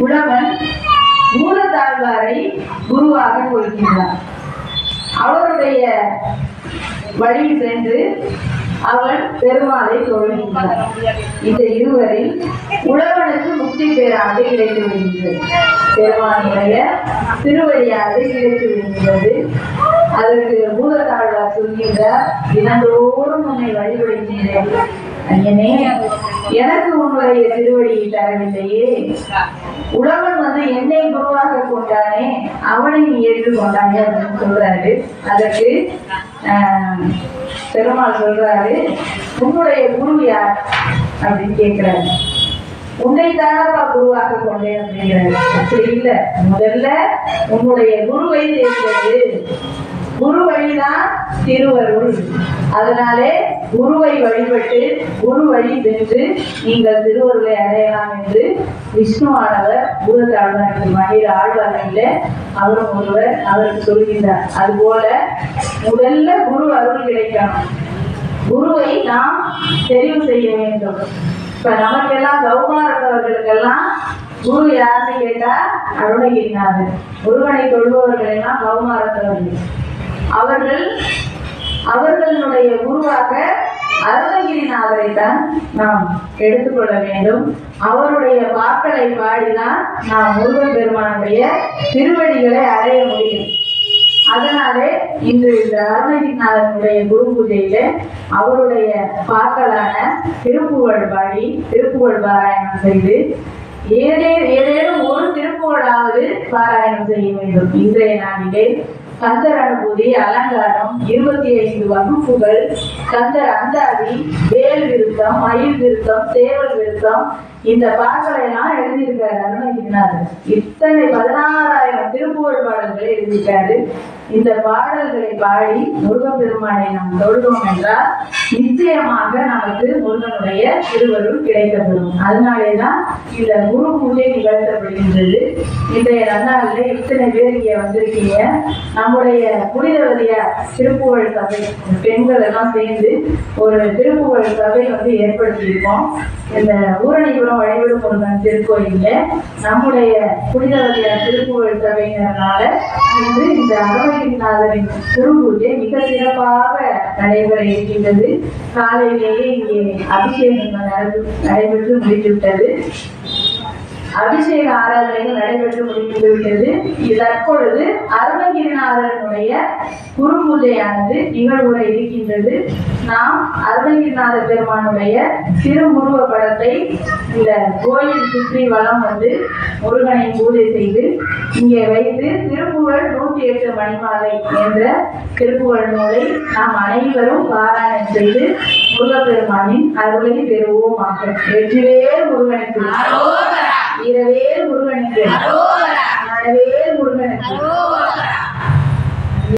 உழவன் மூலத்தாழ்வாரை குருவாக கொள்கின்றான். அவருடைய வழி சென்று அவன் பெருமாளை தொழுகின்றான். இந்த இருவரில் உழவனுக்கு முக்தி பேராக கிடைத்து விடுகின்றது. பெருமானுடைய திருவடியாக கிடைத்து விடுகின்றது. அதற்கு மூலத்தாழ்வார் சொல்கின்றார், தினந்தோறும் உன்னை வழிபடுகின்றேன் ஐயனே, எனக்கு உன்னுடைய திருவடியை தரவில்லையே. உழவன் என்னை குருவாக கொண்டானே, அவனை நீ ஏற்றுக்கொண்டானே அப்படின்னு சொல்றாரு. அதற்கு பெருமாள் சொல்றாரு, உன்னுடைய குரு யார் அப்படின்னு கேட்கிறாரு. உன்னை தானப்பா குருவாக கொண்டேன் அப்படிங்கிறாரு. அப்படி இல்லை, முதல்ல உன்னுடைய குருவை தேர்ந்தது. குரு வழிதான் திருவருள். அதனாலே குருவை வழிபட்டு குரு வழி சென்று நீங்கள் திருவருளை அடையலாம் என்று விஷ்ணுவானவர் பூதத்தாழ்வாருக்கு மனித ஆழ்வார்களில் அவரும் ஒருவர் அவருக்கு சொல்கின்றார். அதுபோல முதல்ல குரு அருள் கிடைக்கணும். குருவை நாம் தெரிவு செய்ய வேண்டும். இப்ப நமக்கெல்லாம் கௌமாரத்தவர்களுக்கெல்லாம் குரு யாருன்னு கேட்டா அருணகிரிநாதர். முருகனை தொழுபவர்கள் எல்லாம் கௌமாரத்தவர்கள். அவர்களுடைய குருவாக அருணகிரிநாதரை தான் நாம் எடுத்துக்கொள்ள வேண்டும். அவருடைய பாக்களை பாடிதான் நாம் முருகன் பெருமானுடைய திருவடிகளை அடைய முடியும். அதனாலே இன்று இந்த அருணகிரிநாதனுடைய குரு பூஜையில அவருடைய பாக்களான திருப்புகழ் பாடி திருப்புகழ் பாராயணம் செய்து ஏதேனும் ஒரு திருப்புகழாவது பாராயணம் செய்ய வேண்டும். இன்றைய நாளிலே கந்தர் அனுபூதி, அலங்காரம், 25 வகுப்புகள், கந்தர் அந்தாதி, வேல் விருத்தம், மயில் விருத்தம், தேவல் விருத்தம், இந்த பாடல்களை எல்லாம் எழுதியிருக்காரு அருணகிரிநாதர். இத்தனை 16,000 திருப்புகழ் பாடல்களை எழுதியிருக்காரு. இந்த பாடல்களை பாடி முருகன் பெருமானை நாம் தொழுதோம் என்றால் நிச்சயமாக நமக்கு முருகனுடைய திருவருள் கிடைக்கப்படும். அதனாலேதான் இந்த குரு பூஜை நிகழ்த்தப்படுகின்றது. இன்றைய நன்னாளில் இத்தனை பேர் இங்கே வந்திருக்கீங்க. நம்முடைய புனிதவதியார் திருப்புகழ் சபை பெண்கள் எல்லாம் சேர்ந்து ஒரு திருப்புகழ் சபை ஏற்படுத்தியிருக்கோம். இந்த ஊரணிபுரம் வழிபடும் முருகன் திருக்கோயில நம்முடைய புனிதவதியார் திருப்புகழ் சபையினரால இன்று இந்த அருணகிரிநாதரின் திருப்பூஜை மிக சிறப்பாக நடைபெற இருக்கின்றது. காலையிலேயே இங்கே அபிஷேகம் நடைபெற்று முடித்துவிட்டது. அபிஷேக ஆராதனைகள் நடைபெற்று முடிந்துவிட்டது. தற்பொழுது அருணகிரிநாதனுடைய குரு பூஜையானது நிகழ்வுற இருக்கின்றது. நாம் அருணகிரிநாத பெருமானுடைய திருமுருவ படத்தை இந்த கோயில் சுற்றி வளம் முருகனை பூஜை செய்து இங்கே வைத்து திருப்புகழ் 108 மணிமாலை என்ற திருப்புகழ் நூலை நாம் அனைவரும் பாராயணம் செய்து முருகப்பெருமானின் அருளை பெறுவோமாக. வெற்றிவே முருகனுக்கு.